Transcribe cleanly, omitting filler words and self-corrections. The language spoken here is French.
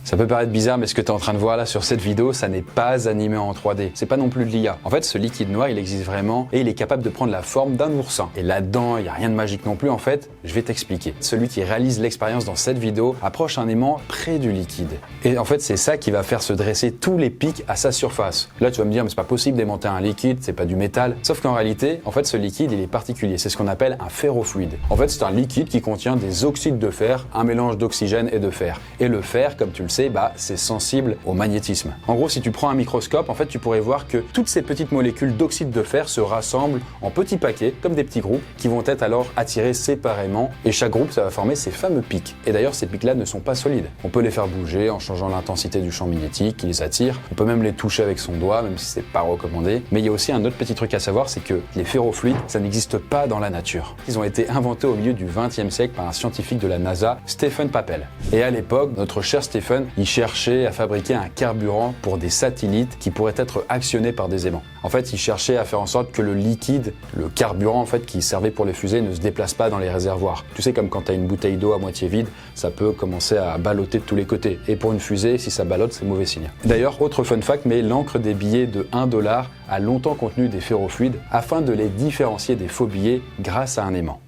Ça peut paraître bizarre, mais ce que tu es en train de voir là sur cette vidéo, ça n'est pas animé en 3D. C'est pas non plus de l'IA. En fait, ce liquide noir, il existe vraiment et il est capable de prendre la forme d'un oursin. Et là-dedans, il n'y a rien de magique non plus en fait. Je vais t'expliquer. Celui qui réalise l'expérience dans cette vidéo approche un aimant près du liquide. Et en fait, c'est ça qui va faire se dresser tous les pics à sa surface. Là, tu vas me dire, mais c'est pas possible d'aimanter un liquide, c'est pas du métal. Sauf qu'en réalité, en fait, ce liquide, il est particulier. C'est ce qu'on appelle un ferrofluide. En fait, c'est un liquide qui contient des oxydes de fer, un mélange d'oxygène et de fer. Et le fer, comme tu le sais, c'est sensible au magnétisme. En gros, si tu prends un microscope, en fait, tu pourrais voir que toutes ces petites molécules d'oxyde de fer se rassemblent en petits paquets, comme des petits groupes, qui vont être alors attirés séparément. Et chaque groupe, ça va former ces fameux pics. Et d'ailleurs, ces pics-là ne sont pas solides. On peut les faire bouger en changeant l'intensité du champ magnétique qui les attire. On peut même les toucher avec son doigt, même si c'est pas recommandé. Mais il y a aussi un autre petit truc à savoir, c'est que les ferrofluides, ça n'existe pas dans la nature. Ils ont été inventés au milieu du XXe siècle par un scientifique de la NASA, Stephen Papel. Et à l'époque, notre cher Stephen, il cherchait à fabriquer un carburant pour des satellites qui pourraient être actionnés par des aimants. En fait, il cherchait à faire en sorte que le liquide, le carburant en fait qui servait pour les fusées ne se déplace pas dans les réservoirs. Tu sais, comme quand tu as une bouteille d'eau à moitié vide, ça peut commencer à balloter de tous les côtés. Et pour une fusée, si ça ballotte, c'est mauvais signe. D'ailleurs, autre fun fact, mais l'encre des billets de 1 $ a longtemps contenu des ferrofluides afin de les différencier des faux billets grâce à un aimant.